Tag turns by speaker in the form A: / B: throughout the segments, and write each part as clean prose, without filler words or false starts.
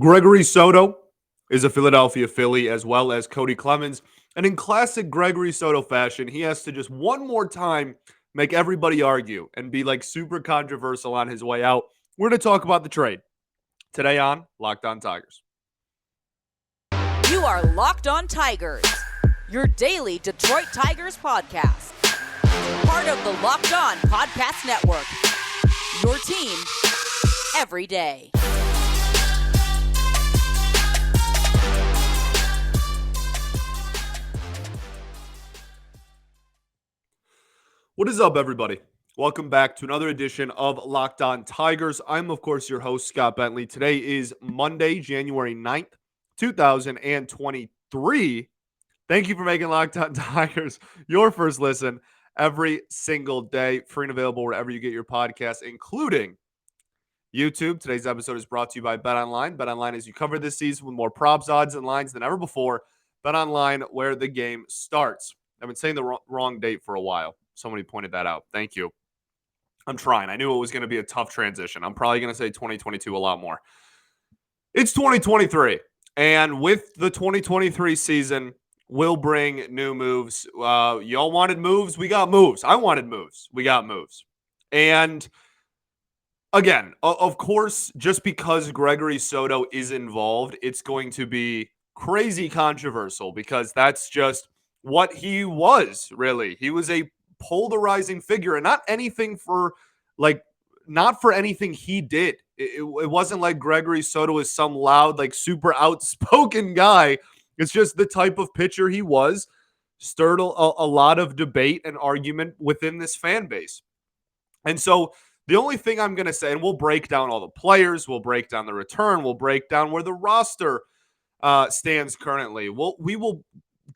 A: Gregory Soto is a Philadelphia Philly, as well as Kody Clemens. And in classic Gregory Soto fashion, he has to just one more time make everybody argue and be like super controversial on his way out. We're going to talk about the trade today on Locked On Tigers.
B: You are Locked On Tigers, your daily Detroit Tigers podcast. Part of the Locked On Podcast Network, your team every day.
A: What is up, everybody? Welcome back to another edition of Locked On Tigers. I'm, of course, your host, Scott Bentley. Today is Monday, January 9th, 2023. Thank you for making Locked On Tigers your first listen every single day. Free and available wherever you get your podcasts, including YouTube. Today's episode is brought to you by BetOnline. BetOnline, as you cover this season with more props, odds, and lines than ever before. BetOnline, where the game starts. I've been saying the wrong date for a while. Somebody pointed that out. Thank you. I'm trying. I knew it was going to be a tough transition. I'm probably going to say 2022 a lot more. It's 2023. And with the 2023 season, we'll bring new moves. Y'all wanted moves? We got moves. I wanted moves. We got moves. And again, of course, just because Gregory Soto is involved, it's going to be crazy controversial because that's just what he was, really. He was a polarizing figure, and not for anything he did. It wasn't like Gregory Soto is some loud, like super outspoken guy. It's just the type of pitcher he was. Stirred a lot of debate and argument within this fan base. And so the only thing I'm going to say, and we'll break down all the players, we'll break down the return, we'll break down where the roster stands currently. We will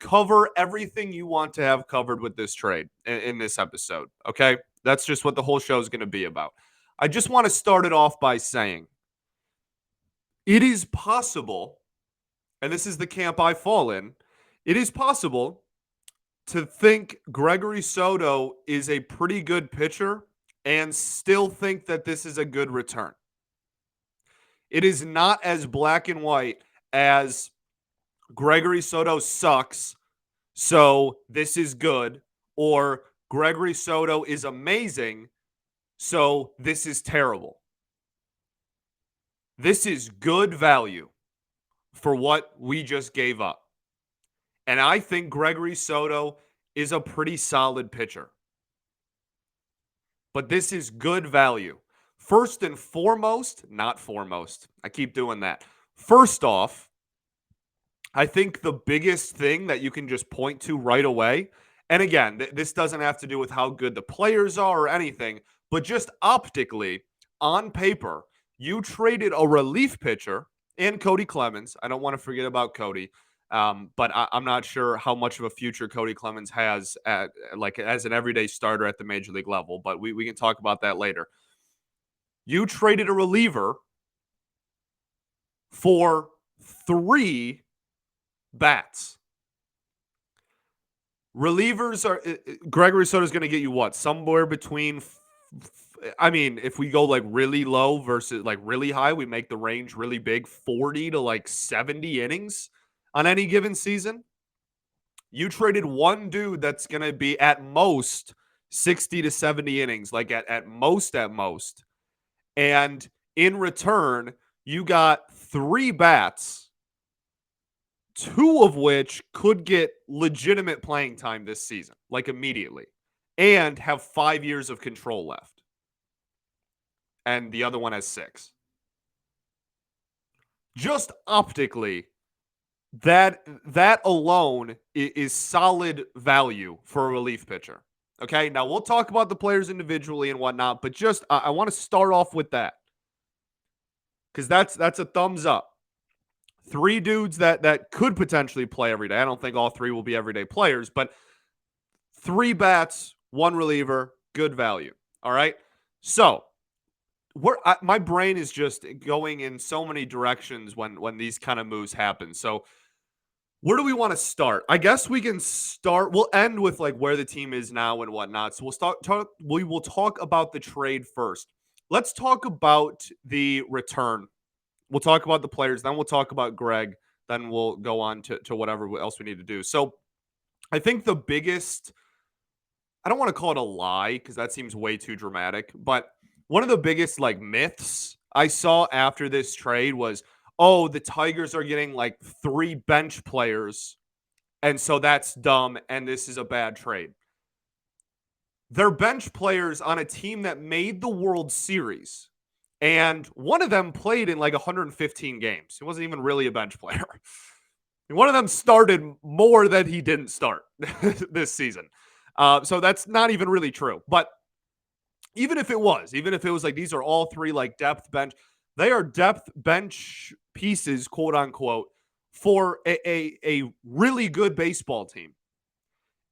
A: cover everything you want to have covered with this trade in this episode, okay? That's just what the whole show is going to be about. I just want to start it off by saying it is possible, and this is the camp I fall in, it is possible to think Gregory Soto is a pretty good pitcher and still think that this is a good return. It is not as black and white as Gregory Soto sucks, so this is good, or Gregory Soto is amazing, so this is terrible. This is good value for what we just gave up. And I think Gregory Soto is a pretty solid pitcher. But this is good value. First and foremost, not foremost. I keep doing that. First off, I think the biggest thing that you can just point to right away, and again, this doesn't have to do with how good the players are or anything, but just optically, on paper, you traded a relief pitcher and Kody Clemens. I don't want to forget about Kody, but I'm not sure how much of a future Kody Clemens has as an everyday starter at the major league level, but we can talk about that later. You traded a reliever for 3 bats. Relievers are Gregory Soto is going to get you what? Somewhere between if we go like really low versus like really high, we make the range really big, 40 to like 70 innings on any given season. You traded one dude that's going to be at most 60 to 70 innings, like at most. And in return, you got 3 bats, 2 of which could get legitimate playing time this season, like immediately, and have 5 years of control left. And the other one has 6. Just optically, that alone is solid value for a relief pitcher. Okay, now we'll talk about the players individually and whatnot, but just I want to start off with that because that's a thumbs up. 3 dudes that could potentially play every day. I don't think all 3 will be everyday players, but 3 bats, 1 reliever, good value. All right. So my brain is just going in so many directions when these kind of moves happen. So where do we want to start? I guess we can start. We'll end with like where the team is now and whatnot. So we will talk about the trade first. Let's talk about the return We'll talk about the players, then we'll talk about Greg, then we'll go on to whatever else we need to do. So I think the biggest, I don't want to call it a lie because that seems way too dramatic, but one of the biggest like myths I saw after this trade was, oh, the Tigers are getting like 3 bench players, and so that's dumb, and this is a bad trade. They're bench players on a team that made the World Series, and one of them played in like 115 games. He wasn't even really a bench player. One of them started more than he didn't start this season. So that's not even really true. But even if it was like these are all 3 like depth bench, they are depth bench pieces, quote unquote, for a really good baseball team.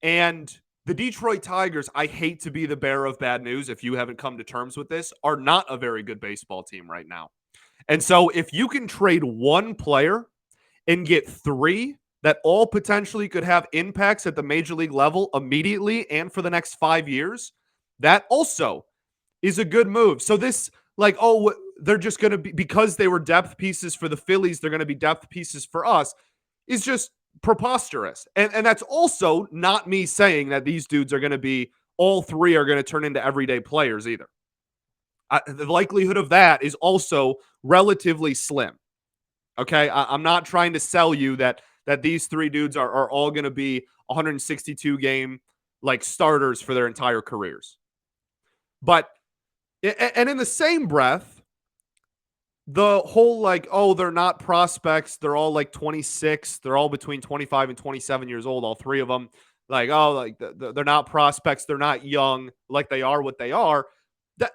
A: And the Detroit Tigers, I hate to be the bearer of bad news if you haven't come to terms with this, are not a very good baseball team right now. And so if you can trade one player and get 3 that all potentially could have impacts at the major league level immediately and for the next 5 years, that also is a good move. So this, like, oh, they're just going to be, because they were depth pieces for the Phillies, they're going to be depth pieces for us, is just preposterous. And that's also not me saying that these dudes are going to be, all 3 are going to turn into everyday players either. The likelihood of that is also relatively slim. Okay, I'm not trying to sell you that these 3 dudes are all going to be 162 game like starters for their entire careers. But and in the same breath, the whole like, oh, they're not prospects, they're all like 26, they're all between 25 and 27 years old, all 3 of them. Like, oh, like they're not prospects, they're not young, like they are what they are. That,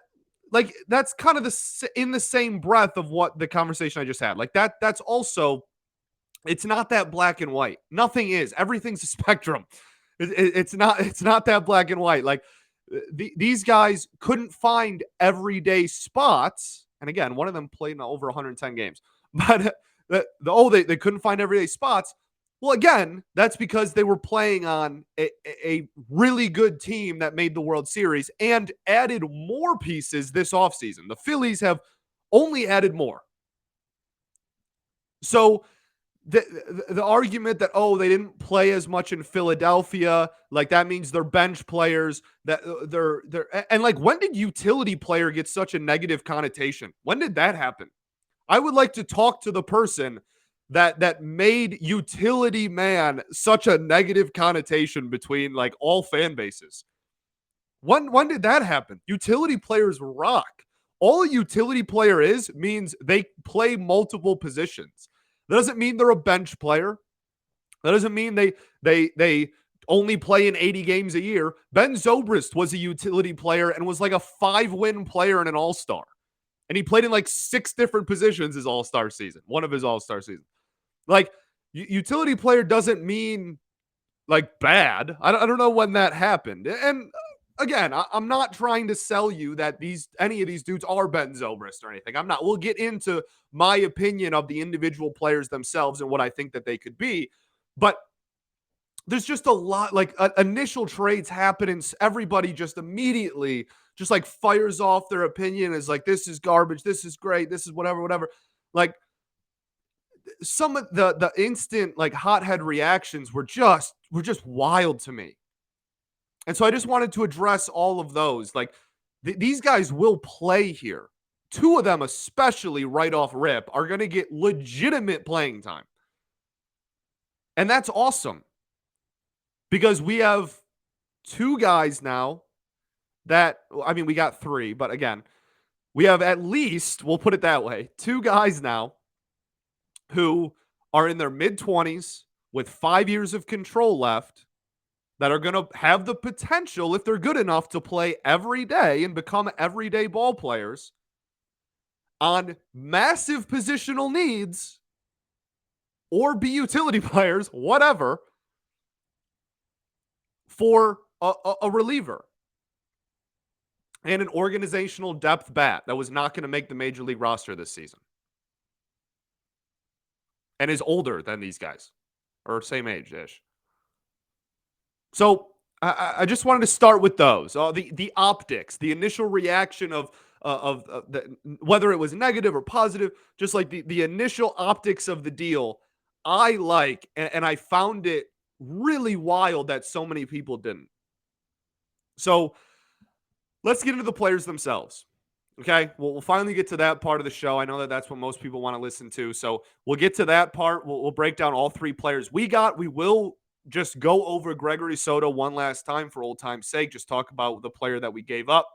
A: like, that's kind of in the same breath of what the conversation I just had. Like that's also, it's not that black and white. Nothing is. Everything's a spectrum. It's not that black and white. Like these guys couldn't find everyday spots. And again, one of them played in over 110 games. But they couldn't find everyday spots. Well, again, that's because they were playing on a really good team that made the World Series and added more pieces this offseason. The Phillies have only added more. So the argument that, oh, they didn't play as much in Philadelphia, like that means they're bench players, that they're and like, when did utility player get such a negative connotation? When did that happen? I would like to talk to the person that made utility man such a negative connotation between like all fan bases. When did that happen? Utility players rock. All a utility player means they play multiple positions. That doesn't mean they're a bench player. That doesn't mean they only play in 80 games a year. Ben Zobrist was a utility player and was like a 5-win player and an all-star. And he played in like 6 different positions his all-star season, one of his all-star seasons. Like, utility player doesn't mean like bad. I don't know when that happened. And again, I'm not trying to sell you that any of these dudes are Ben Zobrist or anything. I'm not. We'll get into my opinion of the individual players themselves and what I think that they could be. But there's just a lot, like initial trades happen and everybody just immediately just like fires off their opinion is like, this is garbage, this is great, this is whatever. Like, some of the instant like hothead reactions were just wild to me. And so I just wanted to address all of those. Like these guys will play here. 2 of them, especially right off rip, are going to get legitimate playing time. And that's awesome. Because we have 2 guys now that, I mean, we got 3, but again, we have at least, we'll put it that way, 2 guys now who are in their mid-20s with 5 years of control left that are going to have the potential, if they're good enough, to play every day and become everyday ball players on massive positional needs or be utility players, whatever, for a reliever and an organizational depth bat that was not going to make the major league roster this season and is older than these guys or same age-ish. So I just wanted to start with those. The optics, the initial reaction of whether it was negative or positive, just like the initial optics of the deal, I like, and I found it really wild that so many people didn't. So let's get into the players themselves. Okay, we'll finally get to that part of the show. I know that that's what most people want to listen to. So we'll get to that part. We'll break down all three players we got. We will just go over Gregory Soto one last time for old time's sake. Just talk about the player that we gave up.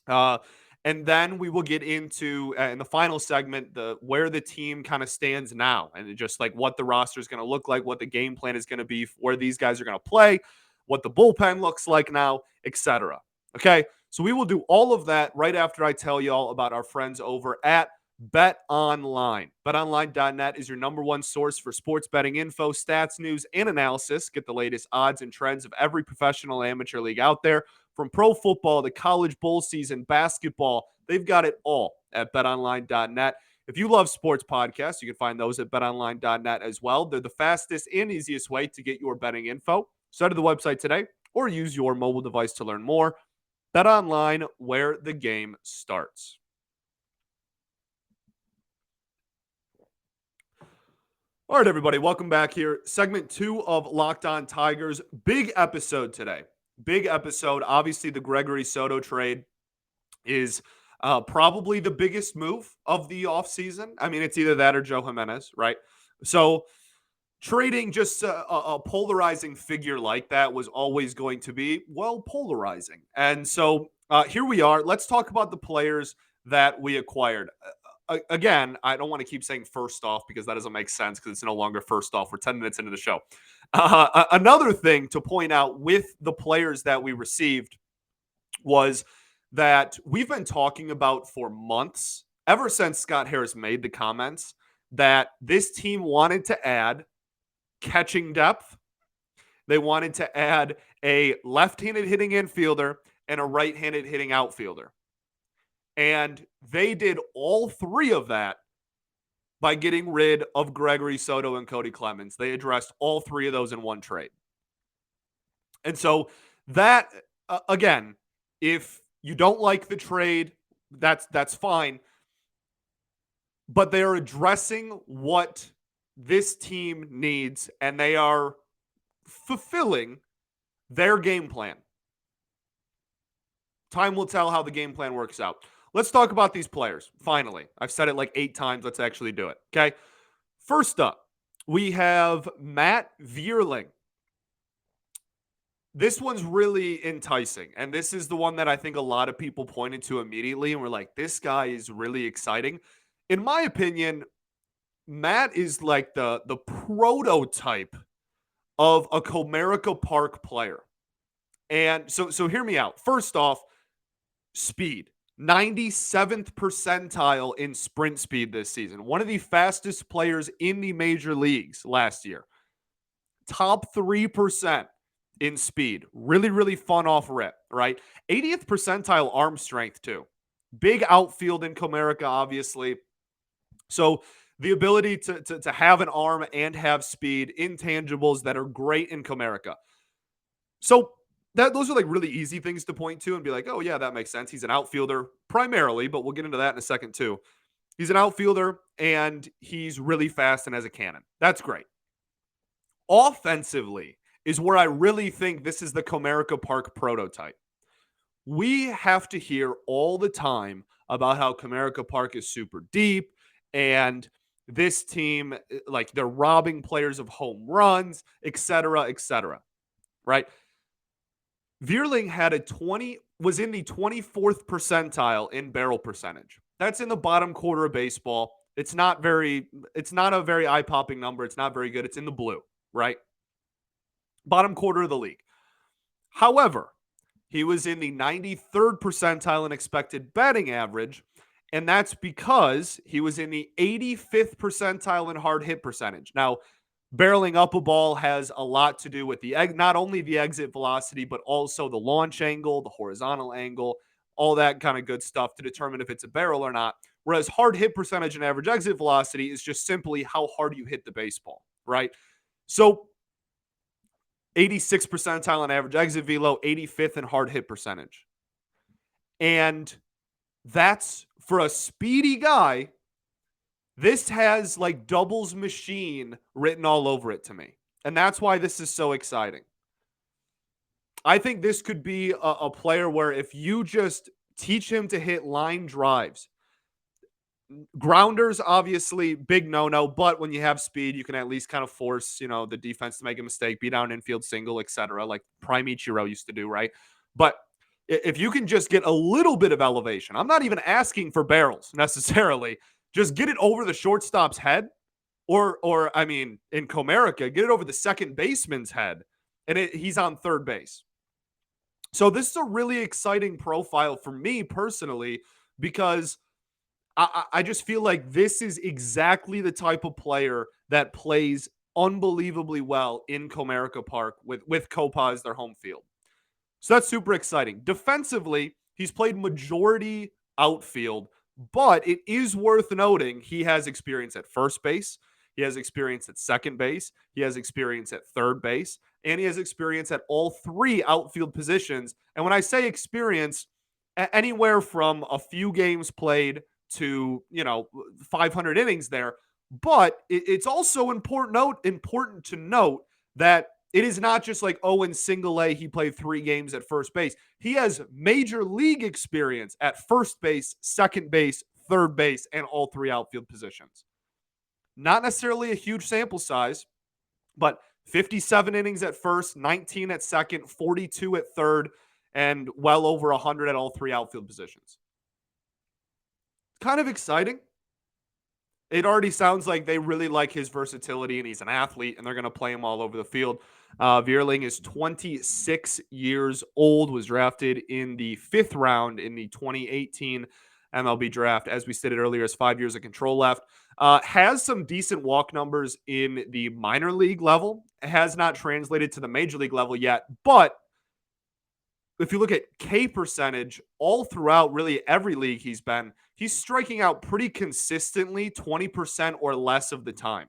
A: Uh, and then we will get into in the final segment where the team kind of stands now, and just like what the roster is going to look like, what the game plan is going to be, where these guys are going to play, what the bullpen looks like now, etc. Okay, so we will do all of that right after I tell you all about our friends over at Bet Online. BetOnline.net is your number one source for sports betting info, stats, news, and analysis. Get the latest odds and trends of every professional amateur league out there. From pro football to college bowl season, basketball, they've got it all at betonline.net. If you love sports podcasts, you can find those at betonline.net as well. They're the fastest and easiest way to get your betting info. So to the website today or use your mobile device to learn more. BetOnline, where the game starts. All right, everybody, welcome back here. Segment 2 of Locked On Tigers. Big episode today. Big episode. Obviously, the Gregory Soto trade is probably the biggest move of the offseason. I mean, it's either that or Joe Jimenez, right? So trading just a polarizing figure like that was always going to be, well, polarizing. And so here we are. Let's talk about the players that we acquired. Again, I don't want to keep saying first off because that doesn't make sense because it's no longer first off. We're 10 minutes into the show. Another thing to point out with the players that we received was that we've been talking about for months, ever since Scott Harris made the comments, that this team wanted to add catching depth. They wanted to add a left-handed hitting infielder and a right-handed hitting outfielder. And they did all three of that by getting rid of Gregory Soto and Kody Clemens. They addressed all three of those in one trade. And so that, again, if you don't like the trade, that's fine. But they are addressing what this team needs, and they are fulfilling their game plan. Time will tell how the game plan works out. Let's talk about these players, finally. I've said it like 8 times. Let's actually do it, okay? First up, we have Matt Vierling. This one's really enticing, and this is the one that I think a lot of people pointed to immediately and were like, this guy is really exciting. In my opinion, Matt is like the prototype of a Comerica Park player. And so hear me out. First off, speed. 97th percentile in sprint speed this season. One of the fastest players in the major leagues last year. Top 3% in speed. Really, really fun off rip, right? 80th percentile arm strength, too. Big outfield in Comerica, obviously. So the ability to have an arm and have speed, intangibles that are great in Comerica. So those are like really easy things to point to and be like, oh, yeah, that makes sense. He's an outfielder primarily, but we'll get into that in a second, too. He's an outfielder, and he's really fast and has a cannon. That's great. Offensively is where I really think this is the Comerica Park prototype. We have to hear all the time about how Comerica Park is super deep, and this team, like, they're robbing players of home runs, et cetera, right? Vierling was in the 24th percentile in barrel percentage. That's in the bottom quarter of baseball. It's not a very eye-popping number. It's not very good. It's in the blue, right? Bottom quarter of the league. However, he was in the 93rd percentile in expected batting average, and that's because he was in the 85th percentile in hard hit percentage. Now, barreling up a ball has a lot to do with not only the exit velocity, but also the launch angle, the horizontal angle, all that kind of good stuff to determine if it's a barrel or not. Whereas hard hit percentage and average exit velocity is just simply how hard you hit the baseball, right? So 86th percentile on average exit velo, 85th in hard hit percentage. And That's for a speedy guy. This has like doubles machine written all over it to me. And that's why this is so exciting. I think this could be a player where if you just teach him to hit line drives, grounders, obviously, big no-no, but when you have speed, you can at least kind of force, the defense to make a mistake, be down infield single, etc., like Prime Ichiro used to do, right? But if you can just get a little bit of elevation, I'm not even asking for barrels necessarily, just get it over the shortstop's head, or I mean, in Comerica, get it over the second baseman's head, and he's on third base. So this is a really exciting profile for me personally, because I just feel like this is exactly the type of player that plays unbelievably well in Comerica Park with Copa as their home field. So that's super exciting. Defensively, he's played majority outfield, but it is worth noting he has experience at first base, he has experience at second base, he has experience at third base, and he has experience at all three outfield positions. And when I say experience, anywhere from a few games played to 500 innings there. But it's also important to note that it is not just like, in single A, he played 3 games at first base. He has major league experience at first base, second base, third base, and all 3 outfield positions. Not necessarily a huge sample size, but 57 innings at first, 19 at second, 42 at third, and well over 100 at all 3 outfield positions. Kind of exciting. It already sounds like they really like his versatility, and he's an athlete, and they're going to play him all over the field. Vierling is 26 years old, was drafted in the 5th round in the 2018 MLB draft. As we stated earlier, has 5 years of control left. Has some decent walk numbers in the minor league level. Has not translated to the major league level yet, but if you look at K percentage all throughout really every league he's striking out pretty consistently 20% or less of the time.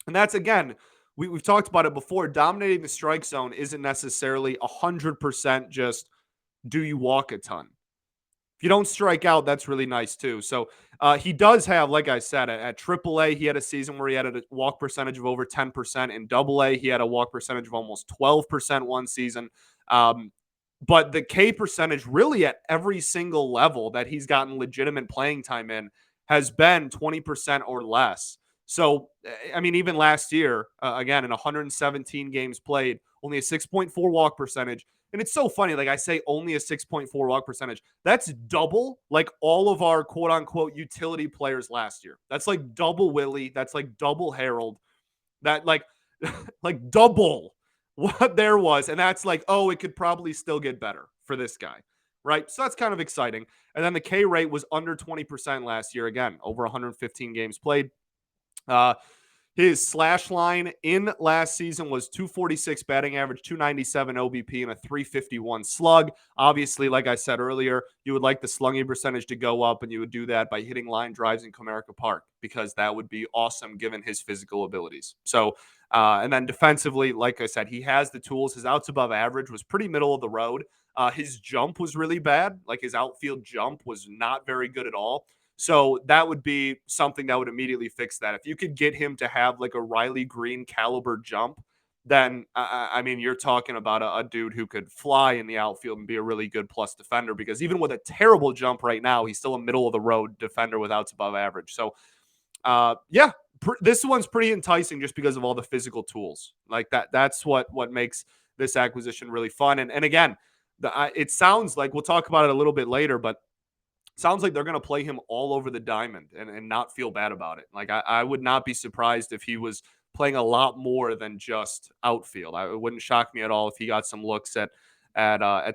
A: And that's, again, we've talked about it before. Dominating the strike zone isn't necessarily 100% just do you walk a ton. If you don't strike out, that's really nice too. So he does have, like I said, at AAA, he had a season where he had a walk percentage of over 10%. In AA, he had a walk percentage of almost 12% one season. But the K percentage really at every single level that he's gotten legitimate playing time in has been 20% or less. So, I mean, even last year, again, in 117 games played, only a 6.4 walk percentage. And it's so funny. Like I say, only a 6.4 walk percentage. That's double like all of our quote unquote utility players last year. That's like double Willie. That's like double Harold. That like double what there was. And that's like, it could probably still get better for this guy, right? So that's kind of exciting. And then the K rate was under 20% last year. Again, over 115 games played. His slash line in last season was 246 batting average, 297 OBP, and a 351 slug. Obviously, like I said earlier, you would like the slugging percentage to go up, and you would do that by hitting line drives in Comerica Park, because that would be awesome given his physical abilities. So, and then defensively, like I said, he has the tools. His outs above average was pretty middle of the road. His jump was really bad. Like his outfield jump was not very good at all. So that would be something that would immediately fix that. If you could get him to have like a Riley Green caliber jump, then I mean, you're talking about a dude who could fly in the outfield and be a really good plus defender, because even with a terrible jump right now, he's still a middle of the road defender with outs above average. So this one's pretty enticing just because of all the physical tools like that. That's what makes this acquisition really fun. And again, it sounds like, we'll talk about it a little bit later, but sounds like they're going to play him all over the diamond and not feel bad about it. Like I would not be surprised if he was playing a lot more than just outfield. It wouldn't shock me at all if he got some looks at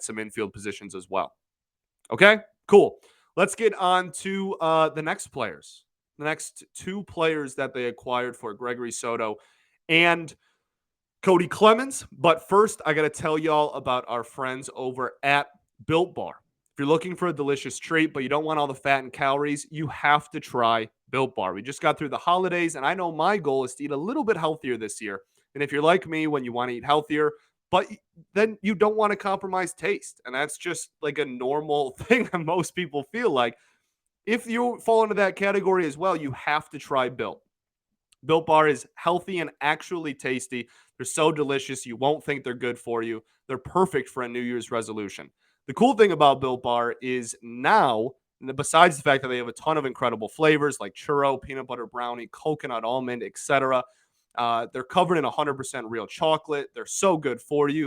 A: some infield positions as well. Okay, cool. Let's get on to the next players. The next 2 players that they acquired for Gregory Soto and Kody Clemens. But first, I got to tell y'all about our friends over at Built Bar. If you're looking for a delicious treat, but you don't want all the fat and calories, you have to try Built Bar. We just got through the holidays, and I know my goal is to eat a little bit healthier this year. And if you're like me, when you want to eat healthier, but then you don't want to compromise taste. And that's just like a normal thing that most people feel like. If you fall into that category as well, you have to try Built. Built Bar is healthy and actually tasty. They're so delicious, you won't think they're good for you. They're perfect for a New Year's resolution. The cool thing about Built Bar is now, besides the fact that they have a ton of incredible flavors like churro, peanut butter brownie, coconut almond, etc., they're covered in 100% real chocolate. They're so good for you.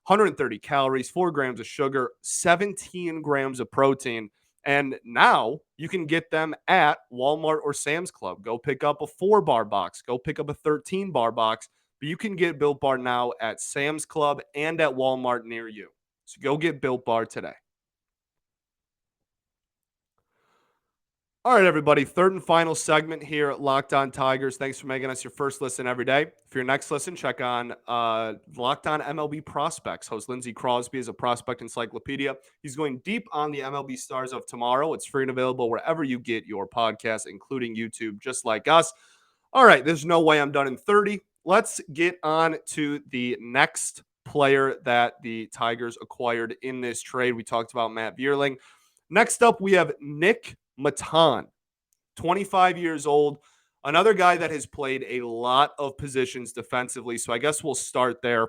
A: 130 calories, 4 grams of sugar, 17 grams of protein. And now you can get them at Walmart or Sam's Club. Go pick up a 4-bar box. Go pick up a 13-bar box. But you can get Built Bar now at Sam's Club and at Walmart near you. So go get Built Bar today. All right, everybody. Third and final segment here at Locked On Tigers. Thanks for making us your first listen every day. For your next listen, check on Locked On MLB Prospects. Host Lindsey Crosby is a prospect encyclopedia. He's going deep on the MLB stars of tomorrow. It's free and available wherever you get your podcasts, including YouTube, just like us. All right, there's no way I'm done in 30. Let's get on to the next player that the Tigers acquired in this trade. We talked about Matt Vierling. Next up, we have Nick Maton, 25 years old, another guy that has played a lot of positions defensively. So I guess we'll start there.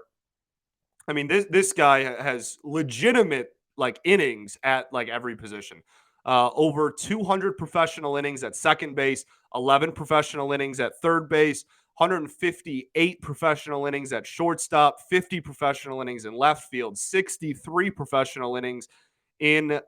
A: I mean, this guy has legitimate like innings at like every position. Over 200 professional innings at second base, 11 professional innings at third base, 158 professional innings at shortstop, 50 professional innings in left field, 63 professional innings in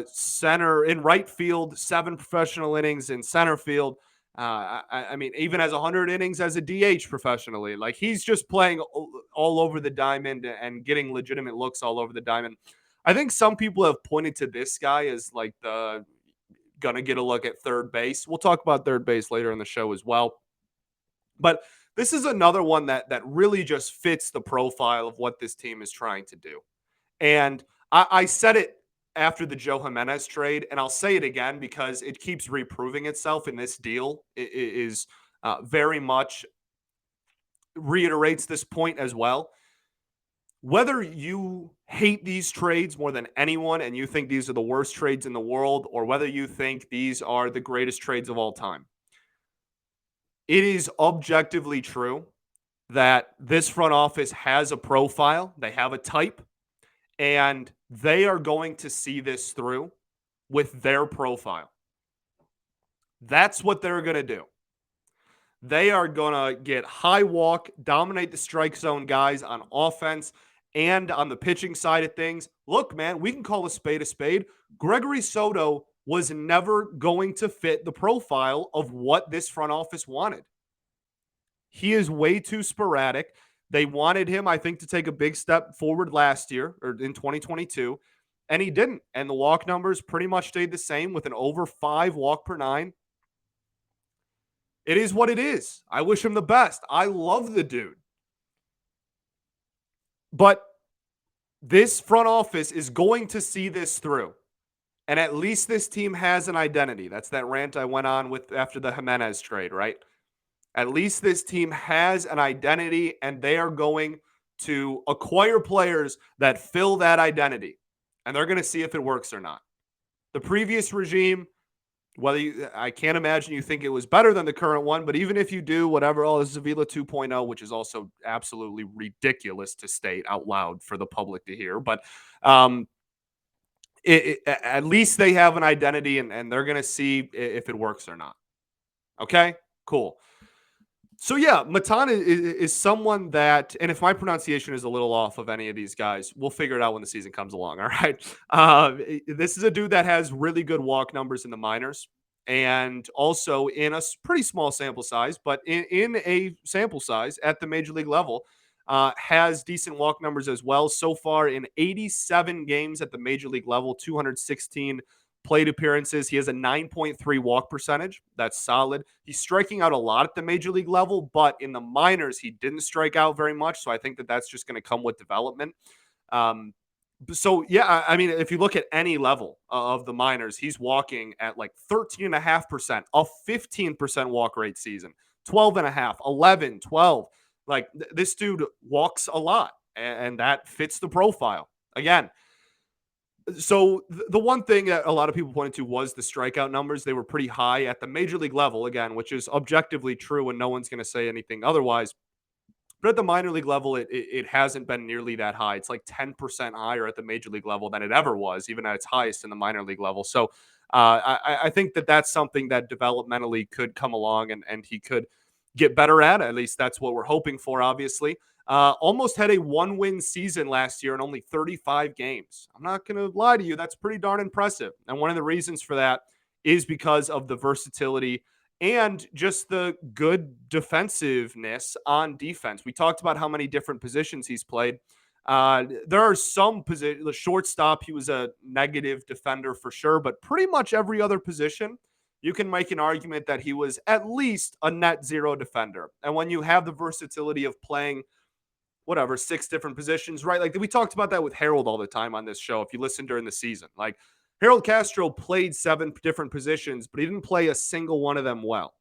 A: center, in right field, 7 professional innings in center field. I mean, even has 100 innings as a DH professionally. Like, he's just playing all over the diamond and getting legitimate looks all over the diamond. I think some people have pointed to this guy as like the gonna get a look at third base. We'll talk about third base later in the show as well. But this is another one that really just fits the profile of what this team is trying to do. And I said it after the Joe Jimenez trade, and I'll say it again because it keeps reproving itself in this deal. It is very much reiterates this point as well. Whether you hate these trades more than anyone and you think these are the worst trades in the world, or whether you think these are the greatest trades of all time, it is objectively true that this front office has a profile. They have a type. And they are going to see this through with their profile. That's what they're going to do. They are going to get high walk, dominate the strike zone guys on offense and on the pitching side of things. Look, man, we can call a spade a spade. Gregory Soto was never going to fit the profile of what this front office wanted. He is way too sporadic. They wanted him, I think, to take a big step forward last year or in 2022, and he didn't. And the walk numbers pretty much stayed the same with an over 5 walk per 9. It is what it is. I wish him the best. I love the dude. But this front office is going to see this through. And at least this team has an identity. That's that rant I went on with after the Jimenez trade, right? At least this team has an identity, and they are going to acquire players that fill that identity. And they're going to see if it works or not. The previous regime, I can't imagine you think it was better than the current one, but even if you do, whatever, this is Avila 2.0, which is also absolutely ridiculous to state out loud for the public to hear. But at least they have an identity, and they're going to see if it works or not. Okay, cool. So, yeah, Maton is someone that, and if my pronunciation is a little off of any of these guys, we'll figure it out when the season comes along, all right? This is a dude that has really good walk numbers in the minors and also in a pretty small sample size, but in a sample size at the major league level, has decent walk numbers as well. So far in 87 games at the major league level, 216 plate appearances. He has a 9.3 walk percentage. That's solid. He's striking out a lot at the major league level, but in the minors, he didn't strike out very much. So I think that that's just going to come with development. So, yeah, I mean, if you look at any level of the minors, he's walking at like 13.5%, a 15% walk rate season, 12.5, 11, 12. Like, this dude walks a lot. and that fits the profile. Again, so the one thing that a lot of people pointed to was the strikeout numbers. They were pretty high at the major league level, again, which is objectively true, and no one's going to say anything otherwise. But at the minor league level, it hasn't been nearly that high. It's like 10% higher at the major league level than it ever was, even at its highest in the minor league level. So I think that that's something that developmentally could come along and he could get better at. At least that's what we're hoping for, obviously. Almost had a 1-win season last year in only 35 games. I'm not going to lie to you. That's pretty darn impressive. And one of the reasons for that is because of the versatility and just the good defensiveness on defense. We talked about how many different positions he's played. There are some positions, the shortstop, he was a negative defender for sure, but pretty much every other position, you can make an argument that he was at least a net zero defender. And when you have the versatility of playing whatever, 6 different positions, right? Like we talked about that with Harold all the time on this show. If you listen during the season, like Harold Castro played 7 different positions, but he didn't play a single one of them well.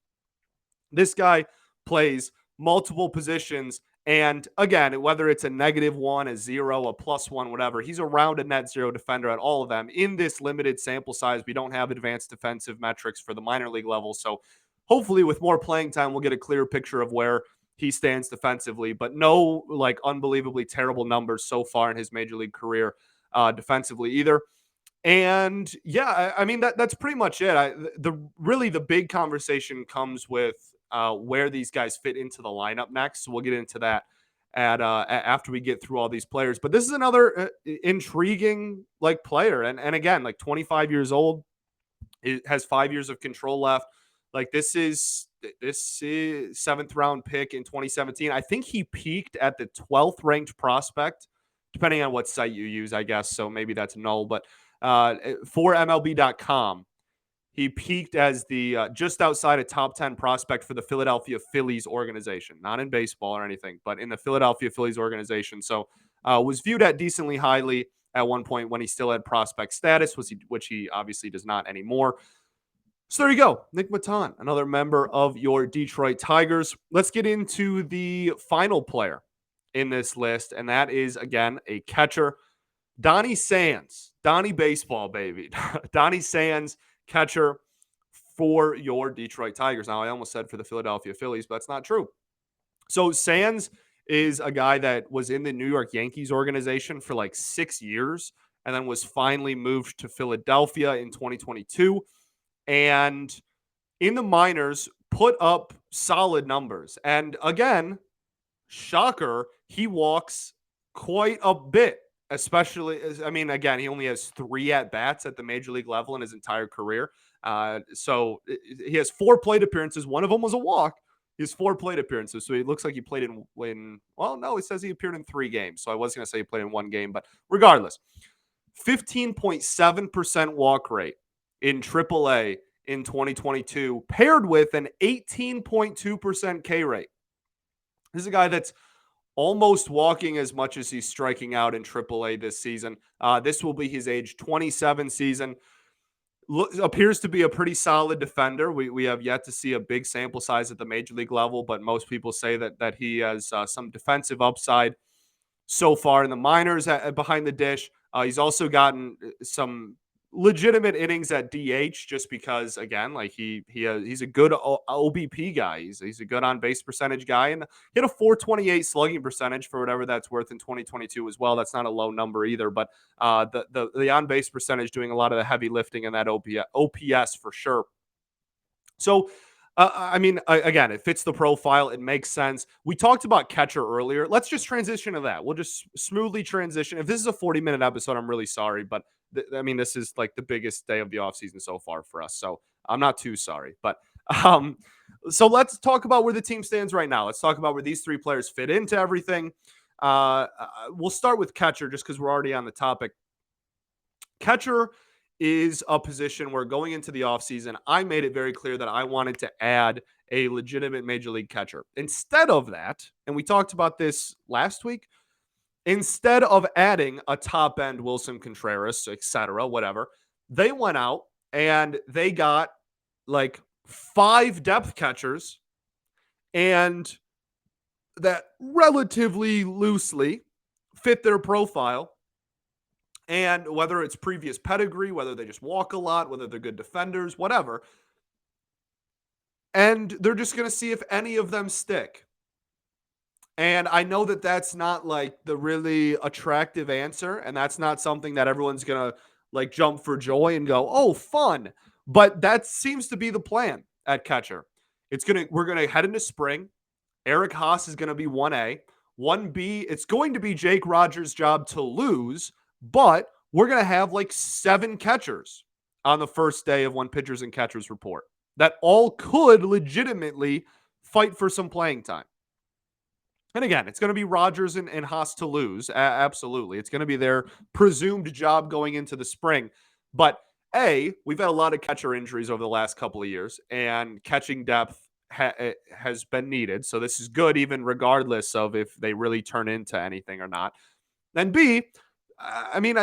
A: This guy plays multiple positions. And again, whether it's a -1, a 0, a +1, whatever, he's around a net zero defender at all of them. In this limited sample size, we don't have advanced defensive metrics for the minor league level. So hopefully with more playing time, we'll get a clearer picture of where he stands defensively, but no like unbelievably terrible numbers so far in his major league career defensively either. And yeah, I mean that's pretty much it. The big conversation comes with where these guys fit into the lineup next. So we'll get into that after we get through all these players. But this is another intriguing like player, and again, like 25 years old, it has 5 years of control left. Like this is 7th round pick in 2017. I think he peaked at the 12th ranked prospect, depending on what site you use, I guess. So maybe that's null, but for MLB.com, he peaked as the just outside a top 10 prospect for the Philadelphia Phillies organization, not in baseball or anything, but in the Philadelphia Phillies organization. So was viewed at decently highly at one point when he still had prospect status, which he obviously does not anymore. So there you go, Nick Maton, another member of your Detroit Tigers. Let's get into the final player in this list, and that is, again, a catcher. Donny Sands, Donny baseball, baby. Donny Sands, catcher for your Detroit Tigers. Now, I almost said for the Philadelphia Phillies, but that's not true. So Sands is a guy that was in the New York Yankees organization for like 6 years and then was finally moved to Philadelphia in 2022. And in the minors, put up solid numbers. And again, shocker, he walks quite a bit. Especially, I mean, again, he only has 3 at-bats at the major league level in his entire career. So he has 4 plate appearances. One of them was a walk. He has 4 plate appearances. So he looks like he played in well, no, it says he appeared in 3 games. So I was going to say he played in 1 game. But regardless, 15.7% walk rate in AAA in 2022, paired with an 18.2% K rate. This is a guy that's almost walking as much as he's striking out in AAA this season. This will be his age 27 season. Appears to be a pretty solid defender. We have yet to see a big sample size at the major league level, but most people say that he has some defensive upside so far in the minors behind the dish. He's also gotten some legitimate innings at DH just because, again, like he's a good OBP guy. He's a good on base percentage guy, and hit a 428 slugging percentage for whatever that's worth in 2022 as well. That's not a low number either, but the on base percentage doing a lot of the heavy lifting in that OPS for sure. So I mean, again, it fits the profile. It makes sense. We talked about catcher earlier. Let's just transition to that. We'll just smoothly transition. If this is a 40-minute episode, I'm really sorry, but I mean, this is like the biggest day of the offseason so far for us. So I'm not too sorry. But so let's talk about where the team stands right now. Let's talk about where these 3 players fit into everything. We'll start with catcher just because we're already on the topic. Catcher is a position where going into the offseason, I made it very clear that I wanted to add a legitimate major league catcher. Instead of that, and we talked about this last week, instead of adding a top end Wilson Contreras, etc., whatever, they went out and they got like 5 depth catchers, and that relatively loosely fit their profile. And whether it's previous pedigree, whether they just walk a lot, whether they're good defenders, whatever. And they're just going to see if any of them stick. And I know that that's not like the really attractive answer. And that's not something that everyone's going to like jump for joy and go, oh, fun. But that seems to be the plan at catcher. We're going to head into spring. Eric Haas is going to be 1A. 1B, it's going to be Jake Rogers' job to lose, but we're going to have like 7 catchers on the first day of when pitchers and catchers report that all could legitimately fight for some playing time. And again, it's going to be Rogers and Haas to lose. Absolutely. It's going to be their presumed job going into the spring. But we've had a lot of catcher injuries over the last couple of years, and catching depth has been needed. So this is good, even regardless of if they really turn into anything or not. Then B, I mean,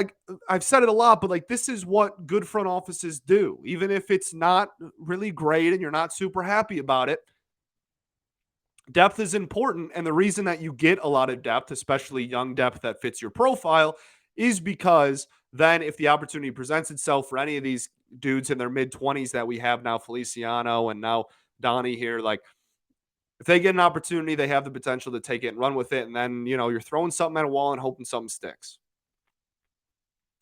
A: I've said it a lot, but like this is what good front offices do. Even if it's not really great and you're not super happy about it, depth is important. And the reason that you get a lot of depth, especially young depth that fits your profile, is because then if the opportunity presents itself for any of these dudes in their mid-20s that we have now, Feliciano and now Donny here, like if they get an opportunity, they have the potential to take it and run with it. And then, you're throwing something at a wall and hoping something sticks.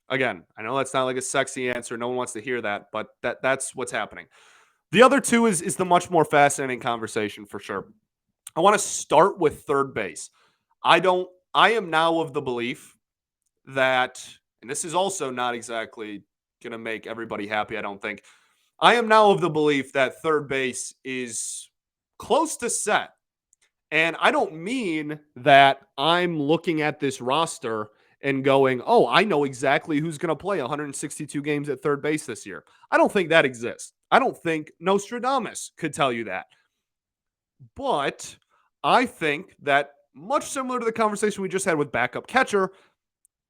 A: Again, I know that's not like a sexy answer. No one wants to hear that, but that's what's happening. The other two is the much more fascinating conversation for sure. I want to start with third base. I am now of the belief that, and this is also not exactly going to make everybody happy, I don't think. I am now of the belief that third base is close to set. And I don't mean that I'm looking at this roster and going, oh, I know exactly who's going to play 162 games at third base this year. I don't think that exists. I don't think Nostradamus could tell you that. But I think that much similar to the conversation we just had with backup catcher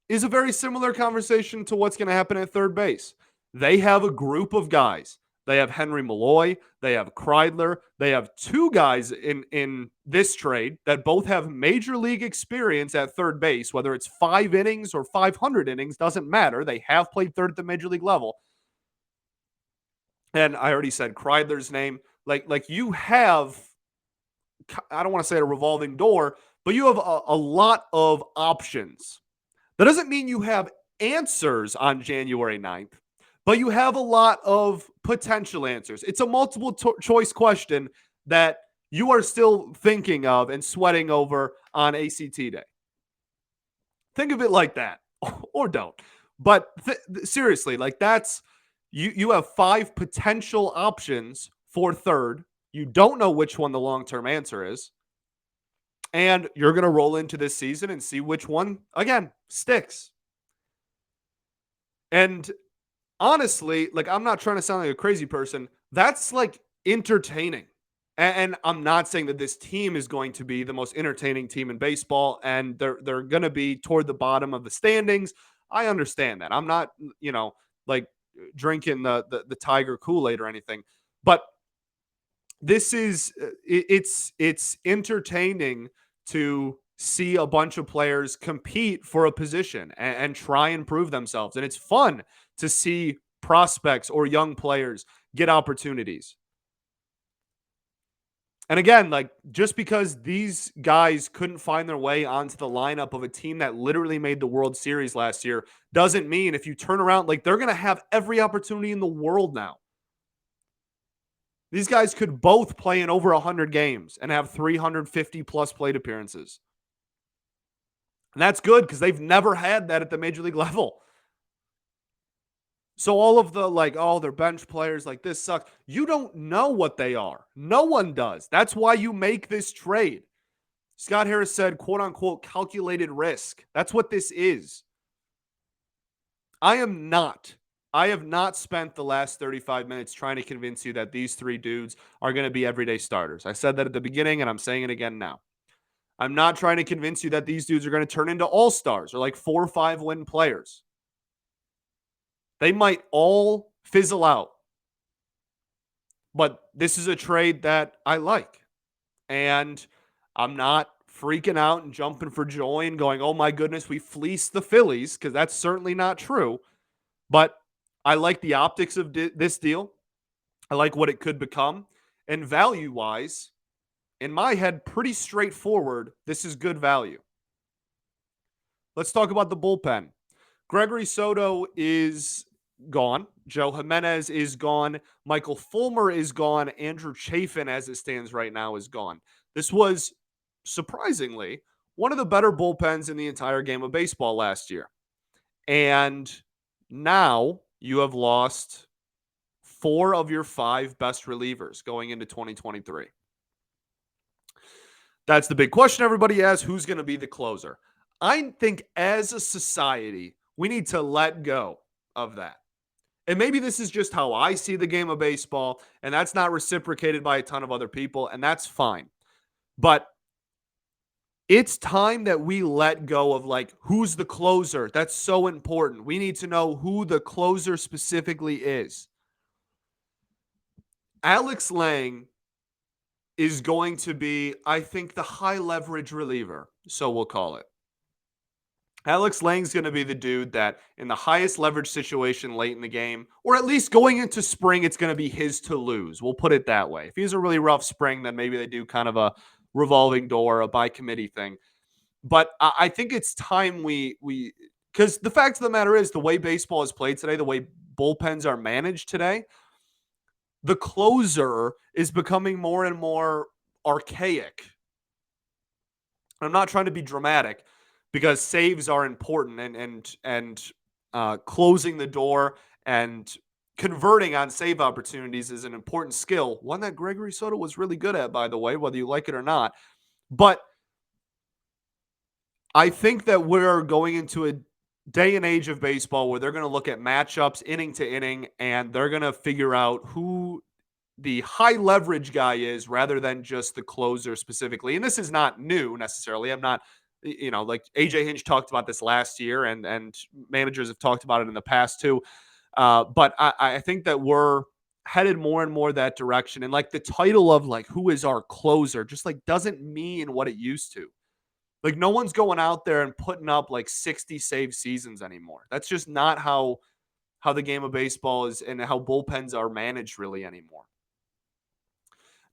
A: is a very similar conversation to what's going to happen at third base. They have a group of guys. They have Henry Malloy. They have Kreidler. They have 2 guys in this trade that both have major league experience at third base, whether it's 5 innings or 500 innings, doesn't matter. They have played third at the major league level. And I already said Kreidler's name. Like you have, I don't want to say a revolving door, but you have a lot of options. That doesn't mean you have answers on January 9th, but you have a lot of potential answers. It's a multiple choice question that you are still thinking of and sweating over on ACT day. Think of it like that, or don't. But seriously, like that's, you have 5 potential options for third. You don't know which one the long-term answer is. And you're going to roll into this season and see which one, again, sticks. And honestly, like I'm not trying to sound like a crazy person. That's like entertaining. And I'm not saying that this team is going to be the most entertaining team in baseball and they're going to be toward the bottom of the standings. I understand that. I'm not, like drinking the Tiger Kool-Aid or anything. But this is it's entertaining to see a bunch of players compete for a position and try and prove themselves. And it's fun to see prospects or young players get opportunities. And again, like just because these guys couldn't find their way onto the lineup of a team that literally made the World Series last year doesn't mean if you turn around, like they're going to have every opportunity in the world now. These guys could both play in over 100 games and have 350 plus plate appearances. And that's good because they've never had that at the major league level. So all of the like, oh, they're bench players, like this sucks. You don't know what they are. No one does. That's why you make this trade. Scott Harris said, quote unquote, calculated risk. That's what this is. I have not spent the last 35 minutes trying to convince you that these 3 dudes are going to be everyday starters. I said that at the beginning and I'm saying it again now. I'm not trying to convince you that these dudes are going to turn into all-stars or like 4 or 5 win players. They might all fizzle out. But this is a trade that I like. And I'm not freaking out and jumping for joy and going, oh my goodness, we fleeced the Phillies, because that's certainly not true. But I like the optics of this deal. I like what it could become. And value-wise, in my head, pretty straightforward. This is good value. Let's talk about the bullpen. Gregory Soto is gone. Joe Jimenez is gone. Michael Fulmer is gone. Andrew Chafin, as it stands right now, is gone. This was, surprisingly, one of the better bullpens in the entire game of baseball last year. And now you have lost 4 of your 5 best relievers going into 2023. That's the big question everybody has. Who's going to be the closer? I think as a society, we need to let go of that. And maybe this is just how I see the game of baseball, and that's not reciprocated by a ton of other people, and that's fine. But it's time that we let go of, like, who's the closer. That's so important. We need to know who the closer specifically is. Alex Lang is going to be, I think, the high leverage reliever, so we'll call it. Alex Lang's going to be the dude that in the highest leverage situation late in the game, or at least going into spring, it's going to be his to lose. We'll put it that way. If he has a really rough spring, then maybe they do kind of a revolving door, a by committee thing. But I think it's time we because the fact of the matter is, the way baseball is played today, the way bullpens are managed today, the closer is becoming more and more archaic. I'm not trying to be dramatic, because saves are important, and closing the door and converting on save opportunities is an important skill, one that Gregory Soto was really good at, by the way, whether you like it or not. But I think that we're going into a day and age of baseball where they're going to look at matchups inning to inning, and they're going to figure out who the high leverage guy is rather than just the closer specifically. And this is not new necessarily. I'm not, like AJ Hinch talked about this last year, and managers have talked about it in the past too. But I think that we're headed more and more that direction. And like the title of like, who is our closer, just like doesn't mean what it used to. Like, no one's going out there and putting up like 60 save seasons anymore. That's just not how the game of baseball is and how bullpens are managed really anymore.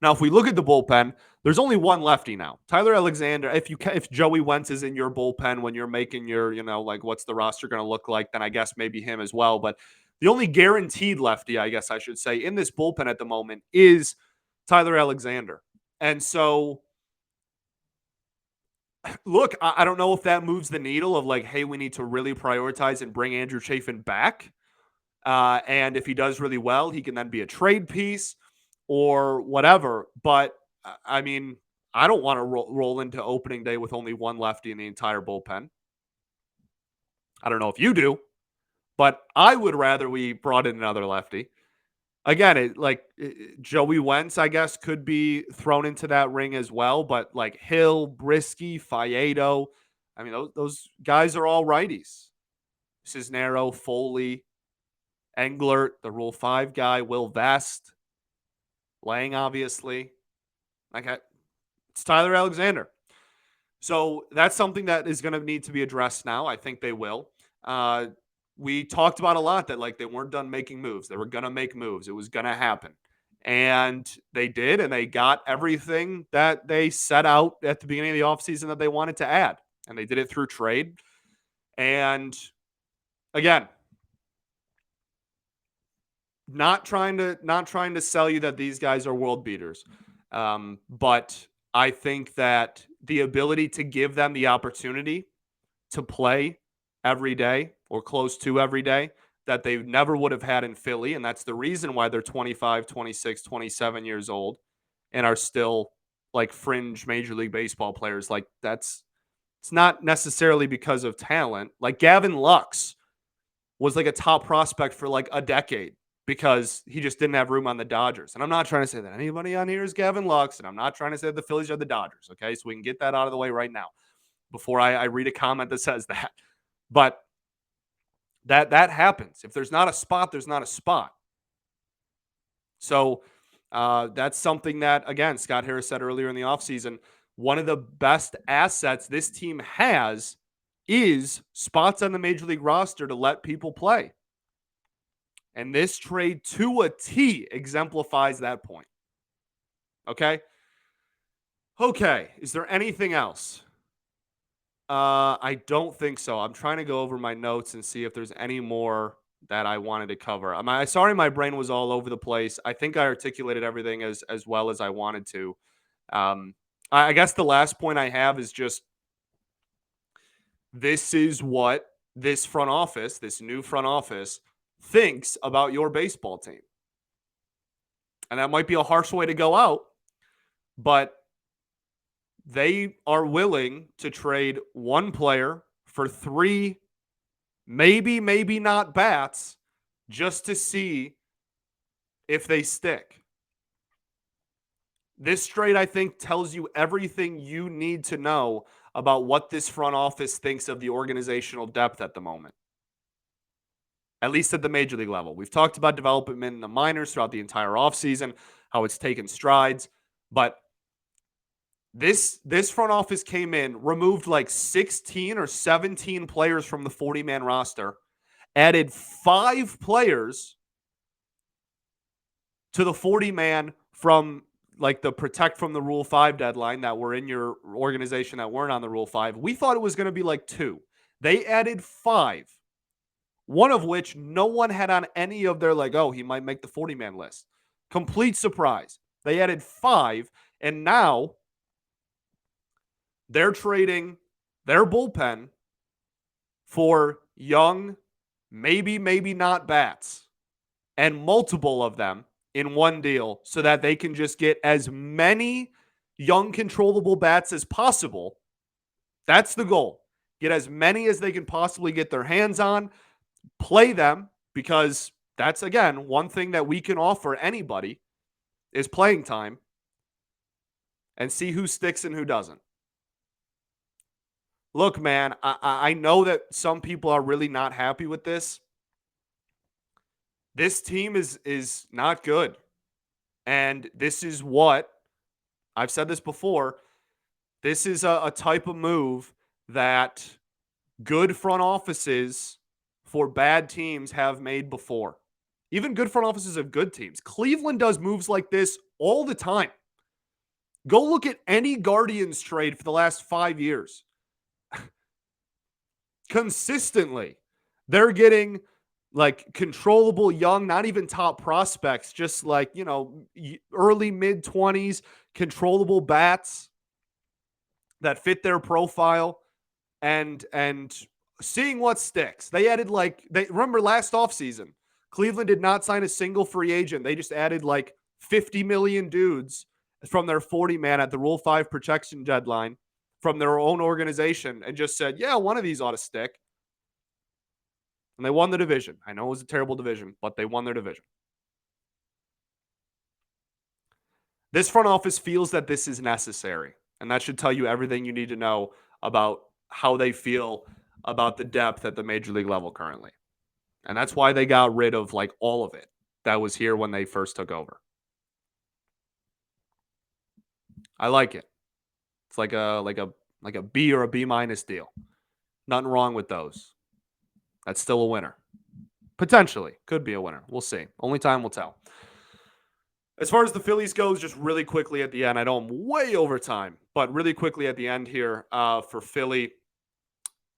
A: Now, if we look at the bullpen, there's only one lefty now. Tyler Alexander. If Joey Wentz is in your bullpen when you're making your, like what's the roster going to look like, then I guess maybe him as well. But the only guaranteed lefty, I guess I should say, in this bullpen at the moment is Tyler Alexander. And so, look, I don't know if that moves the needle of like, hey, we need to really prioritize and bring Andrew Chafin back. And if he does really well, he can then be a trade piece or whatever. But I mean, I don't want to roll into opening day with only one lefty in the entire bullpen. I don't know if you do, but I would rather we brought in another lefty. Again, Joey Wentz, I guess, could be thrown into that ring as well. But like Hill, Brisky, Faedo, I mean, those guys are all righties. Cisnero, Foley, Englert, the Rule 5 guy, Will Vest, Lang, obviously. Okay, it's Tyler Alexander. So that's something that is going to need to be addressed now. I think they will. We talked about a lot that like they weren't done making moves. They were going to make moves. It was going to happen. And they did, and they got everything that they set out at the beginning of the offseason that they wanted to add. And they did it through trade. And again, not trying to sell you that these guys are world beaters. But I think that the ability to give them the opportunity to play every day or close to every day that they never would have had in Philly. And that's the reason why they're 25, 26, 27 years old and are still like fringe Major League Baseball players. Like it's not necessarily because of talent. Like Gavin Lux was like a top prospect for like a decade because he just didn't have room on the Dodgers. And I'm not trying to say that anybody on here is Gavin Lux, and I'm not trying to say that the Phillies are the Dodgers. Okay. So we can get that out of the way right now before I read a comment that says that. But that happens. If there's not a spot, there's not a spot. So that's something that, again, Scott Harris said earlier in the offseason, one of the best assets this team has is spots on the major league roster to let people play. And this trade to a T exemplifies that point. Okay. Is there anything else? I don't think so. I'm trying to go over my notes and see if there's any more that I wanted to cover. Sorry, my brain was all over the place. I think I articulated everything as well as I wanted to. I guess the last point I have is just this is what this front office, this new front office, thinks about your baseball team. And that might be a harsh way to go out, but they are willing to trade one player for 3, maybe not bats, just to see if they stick. This trade, I think, tells you everything you need to know about what this front office thinks of the organizational depth at the moment, at least at the major league level. We've talked about development in the minors throughout the entire offseason, how it's taken strides, but this front office came in, removed like 16 or 17 players from the 40-man roster, added 5 players to the 40-man from like the protect from the Rule 5 deadline that were in your organization that weren't on the Rule 5. We thought it was going to be like 2. They added 5, one of which no one had on any of their like, oh, he might make the 40-man list. Complete surprise. They added 5, and now they're trading their bullpen for young, maybe not bats, and multiple of them in one deal so that they can just get as many young controllable bats as possible. That's the goal. Get as many as they can possibly get their hands on, play them, because that's, again, one thing that we can offer anybody is playing time, and see who sticks and who doesn't. Look, man, I know that some people are really not happy with this. This team is not good. And this is what, I've said this before, this is a type of move that good front offices for bad teams have made before. Even good front offices of good teams. Cleveland does moves like this all the time. Go look at any Guardians trade for the last 5 years. Consistently, they're getting like controllable young, not even top prospects, just like, early mid-20s, controllable bats that fit their profile, and seeing what sticks. They added remember last offseason, Cleveland did not sign a single free agent. They just added like 50 million dudes from their 40-man at the Rule 5 protection deadline from their own organization and just said, yeah, one of these ought to stick. And they won the division. I know it was a terrible division, but they won their division. This front office feels that this is necessary, and that should tell you everything you need to know about how they feel about the depth at the major league level currently. And that's why they got rid of like all of it that was here when they first took over. I like it. It's like a B or a B minus deal. Nothing wrong with those. That's still a winner. Potentially. Could be a winner. We'll see. Only time will tell. As far as the Phillies goes, just really quickly at the end, I know I'm way over time, but really quickly at the end here for Philly.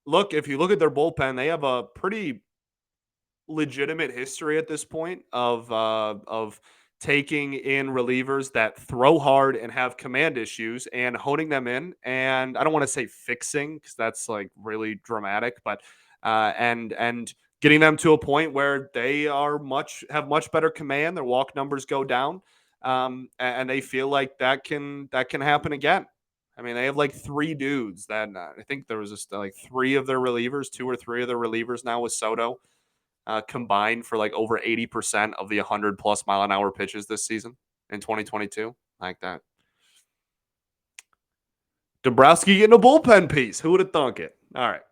A: Look, if you look at their bullpen, they have a pretty legitimate history at this point of taking in relievers that throw hard and have command issues and honing them in. And I don't want to say fixing, because that's like really dramatic, but and getting them to a point where they have much better command. Their walk numbers go down, and they feel like that can happen again. I mean, they have like 3 dudes that I think there was just like 3 of their relievers, 2 or 3 of their relievers now with Soto combined for like over 80% of the 100+ mile an hour pitches this season in 2022. Like that. Dombrowski getting a bullpen piece. Who would have thunk it? All right.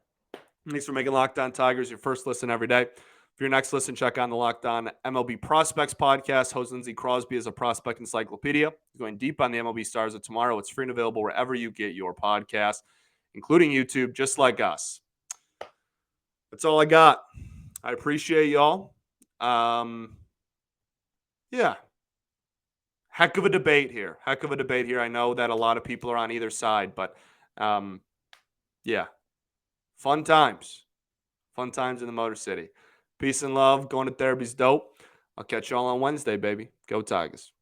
A: Thanks for making Locked On Tigers your first listen every day. For your next listen, check on the Locked On MLB Prospects podcast. Host Lindsey Crosby is a prospect encyclopedia. He's going deep on the MLB stars of tomorrow. It's free and available wherever you get your podcast, including YouTube, just like us. That's all I got. I appreciate y'all. Yeah. Heck of a debate here. I know that a lot of people are on either side, but yeah. Fun times. Fun times in the Motor City. Peace and love. Going to therapy's dope. I'll catch y'all on Wednesday, baby. Go Tigers.